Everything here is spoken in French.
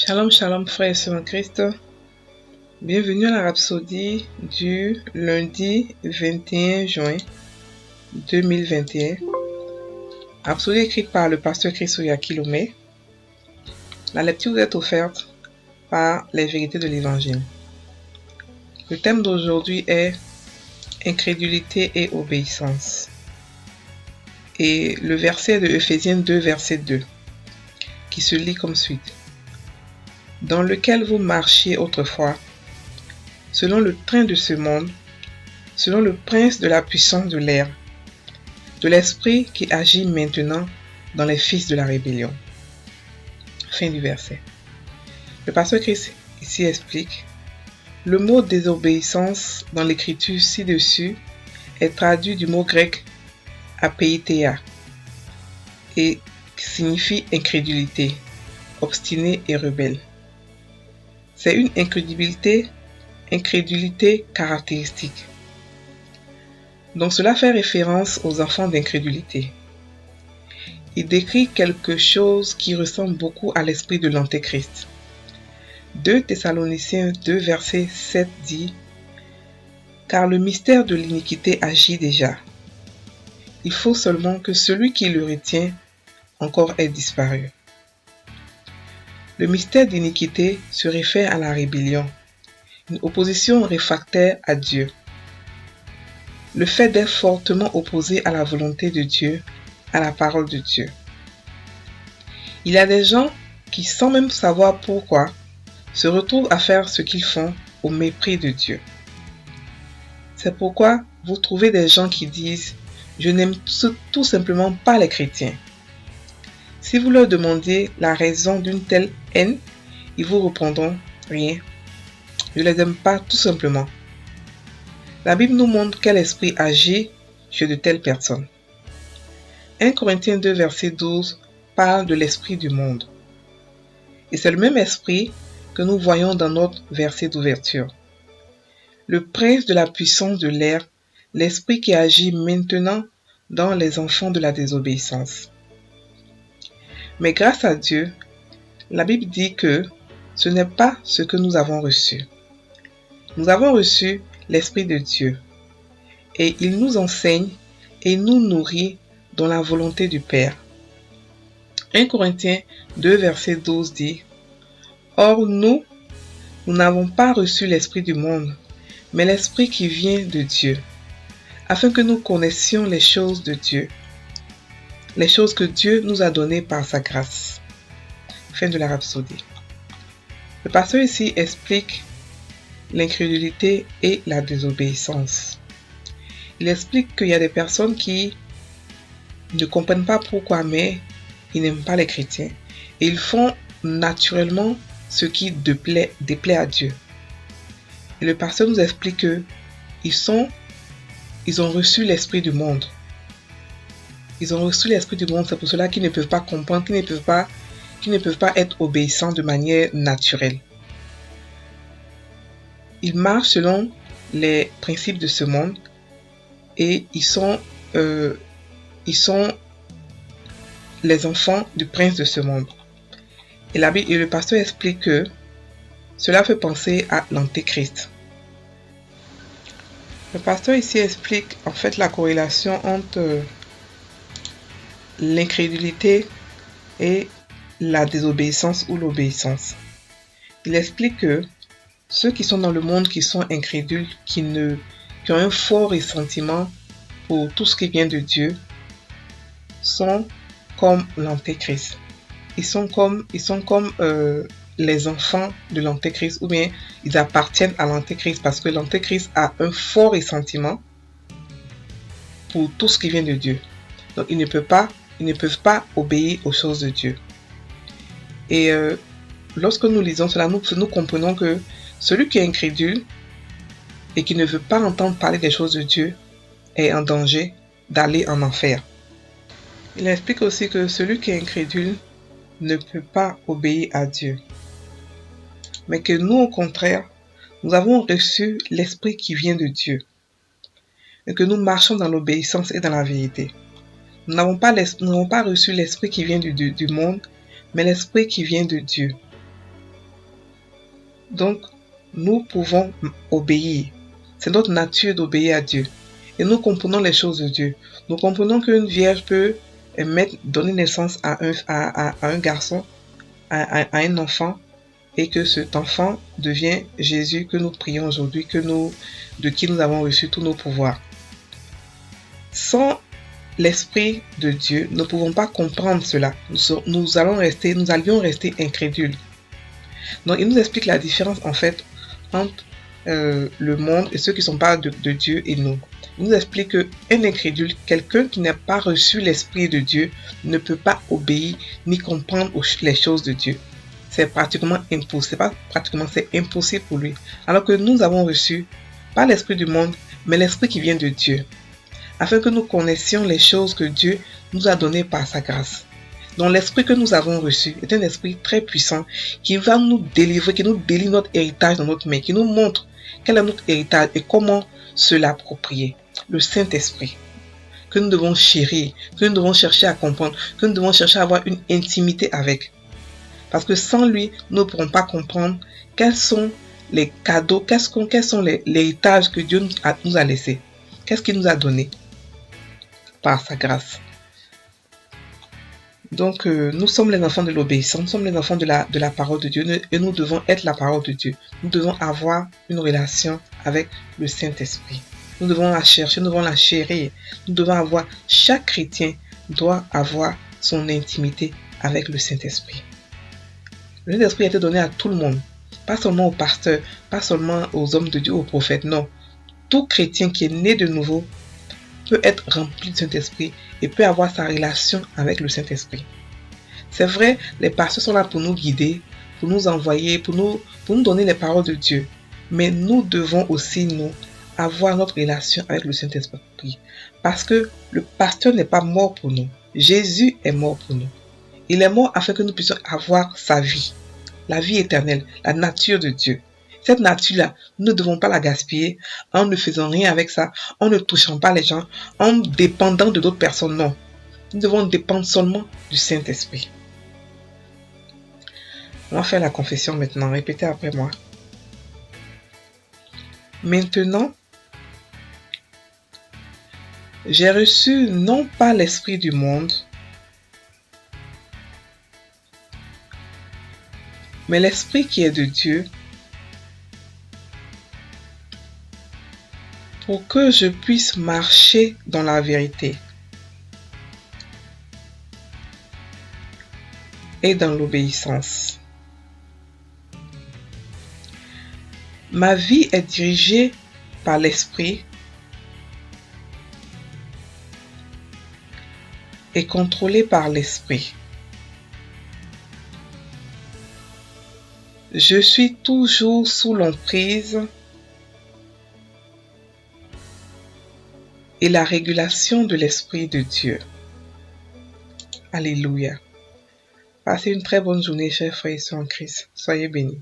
Shalom, shalom, frères et sœurs en Christ. Bienvenue à la Rhapsodie du lundi 21 juin 2021. Rhapsodie écrite par le pasteur Chrisoya Kilomé. La lecture vous est offerte par les vérités de l'Évangile. Le thème d'aujourd'hui est incrédulité et obéissance. Et le verset de Ephésiens 2, verset 2, qui se lit comme suit. Dans lequel vous marchiez autrefois, selon le train de ce monde, selon le prince de la puissance de l'air, de l'esprit qui agit maintenant dans les fils de la rébellion. Fin du verset. Le pasteur Christ ici explique, le mot désobéissance dans l'écriture ci-dessus est traduit du mot grec apeitheia et qui signifie incrédulité, obstiné et rebelle. C'est une incrédulité caractéristique. Donc cela fait référence aux enfants d'incrédulité. Il décrit quelque chose qui ressemble beaucoup à l'esprit de l'Antéchrist. 2 Thessaloniciens 2 verset 7 dit « Car le mystère de l'iniquité agit déjà. Il faut seulement que celui qui le retient encore ait disparu. » Le mystère d'iniquité se réfère à la rébellion, une opposition réfractaire à Dieu. Le fait d'être fortement opposé à la volonté de Dieu, à la parole de Dieu. Il y a des gens qui, sans même savoir pourquoi, se retrouvent à faire ce qu'ils font au mépris de Dieu. C'est pourquoi vous trouvez des gens qui disent « Je n'aime tout simplement pas les chrétiens ». Si vous leur demandez la raison d'une telle haine, ils vous répondront « Rien, je ne les aime pas tout simplement ». La Bible nous montre quel esprit agit chez de telles personnes. 1 Corinthiens 2 verset 12 parle de l'esprit du monde. Et c'est le même esprit que nous voyons dans notre verset d'ouverture. Le prince de la puissance de l'air, l'esprit qui agit maintenant dans les enfants de la désobéissance. Mais grâce à Dieu, la Bible dit que ce n'est pas ce que nous avons reçu. Nous avons reçu l'Esprit de Dieu et il nous enseigne et nous nourrit dans la volonté du Père. 1 Corinthiens 2 verset 12 dit « Or nous n'avons pas reçu l'Esprit du monde, mais l'Esprit qui vient de Dieu, afin que nous connaissions les choses de Dieu, les choses que Dieu nous a données par sa grâce. » Fin de la rhapsodie. Le pasteur ici explique l'incrédulité et la désobéissance. Il explique qu'il y a des personnes qui ne comprennent pas pourquoi, mais ils n'aiment pas les chrétiens. Et ils font naturellement ce qui déplaît à Dieu. Et le pasteur nous explique qu'ils ont reçu l'esprit du monde. Ils ont reçu l'esprit du monde, c'est pour cela qu'ils ne peuvent pas comprendre, qu'ils ne peuvent pas être obéissants de manière naturelle. Ils marchent selon les principes de ce monde et ils sont les enfants du prince de ce monde. Et le pasteur explique que cela fait penser à l'Antéchrist. Le pasteur ici explique en fait la corrélation entre l'incrédulité et la désobéissance ou l'obéissance. Il explique que ceux qui sont dans le monde, qui sont incrédules, qui ont un fort ressentiment pour tout ce qui vient de Dieu, sont comme l'Antéchrist. Ils sont comme les enfants de l'Antéchrist, ou bien ils appartiennent à l'Antéchrist parce que l'Antéchrist a un fort ressentiment pour tout ce qui vient de Dieu. Donc ils ne peuvent pas obéir aux choses de Dieu. Et lorsque nous lisons cela, nous comprenons que celui qui est incrédule et qui ne veut pas entendre parler des choses de Dieu est en danger d'aller en enfer. Il explique aussi que celui qui est incrédule ne peut pas obéir à Dieu. Mais que nous, au contraire, nous avons reçu l'esprit qui vient de Dieu. Et que nous marchons dans l'obéissance et dans la vérité. Nous n'avons pas reçu l'esprit qui vient du monde, mais l'esprit qui vient de Dieu. Donc, nous pouvons obéir. C'est notre nature d'obéir à Dieu. Et nous comprenons les choses de Dieu. Nous comprenons qu'une vierge peut donner naissance à un garçon, à un enfant, et que cet enfant devient Jésus que nous prions aujourd'hui, de qui nous avons reçu tous nos pouvoirs. Sans l'Esprit de Dieu, nous ne pouvons pas comprendre cela. Nous allions rester incrédules. Donc, il nous explique la différence, en fait, entre le monde et ceux qui ne sont pas de Dieu et nous. Il nous explique qu'un incrédule, quelqu'un qui n'a pas reçu l'Esprit de Dieu, ne peut pas obéir ni comprendre les choses de Dieu. C'est pratiquement impossible. C'est impossible pour lui. Alors que nous avons reçu, pas l'Esprit du monde, mais l'Esprit qui vient de Dieu, afin que nous connaissions les choses que Dieu nous a données par sa grâce. Donc l'Esprit que nous avons reçu est un Esprit très puissant qui va nous délivrer, qui nous délivre notre héritage dans notre main, qui nous montre quel est notre héritage et comment se l'approprier. Le Saint-Esprit que nous devons chérir, que nous devons chercher à comprendre, que nous devons chercher à avoir une intimité avec. Parce que sans lui, nous ne pourrons pas comprendre quels sont les cadeaux, quels sont l'héritage que Dieu nous a laissé. Qu'est-ce qu'il nous a donné par sa grâce. Donc, nous sommes les enfants de l'obéissance, nous sommes les enfants de la parole de Dieu et nous devons être la parole de Dieu. Nous devons avoir une relation avec le Saint-Esprit. Nous devons la chercher, nous devons la chérir. Nous devons avoir, chaque chrétien doit avoir son intimité avec le Saint-Esprit. Le Saint-Esprit a été donné à tout le monde, pas seulement aux pasteurs, pas seulement aux hommes de Dieu, aux prophètes, non. Tout chrétien qui est né de nouveau peut être rempli du Saint-Esprit et peut avoir sa relation avec le Saint-Esprit. C'est vrai, les pasteurs sont là pour nous guider, pour nous envoyer, pour nous donner les paroles de Dieu. Mais nous devons aussi, nous, avoir notre relation avec le Saint-Esprit. Parce que le pasteur n'est pas mort pour nous. Jésus est mort pour nous. Il est mort afin que nous puissions avoir sa vie, la vie éternelle, la nature de Dieu. Cette nature-là, nous ne devons pas la gaspiller en ne faisant rien avec ça, en ne touchant pas les gens, en dépendant de d'autres personnes. Non. Nous devons dépendre seulement du Saint-Esprit. On va faire la confession maintenant. Répétez après moi. Maintenant, j'ai reçu non pas l'esprit du monde, mais l'esprit qui est de Dieu, pour que je puisse marcher dans la vérité et dans l'obéissance. Ma vie est dirigée par l'esprit et contrôlée par l'esprit. Je suis toujours sous l'emprise et la régulation de l'Esprit de Dieu. Alléluia. Passez une très bonne journée, chers frères et sœurs en Christ. Soyez bénis.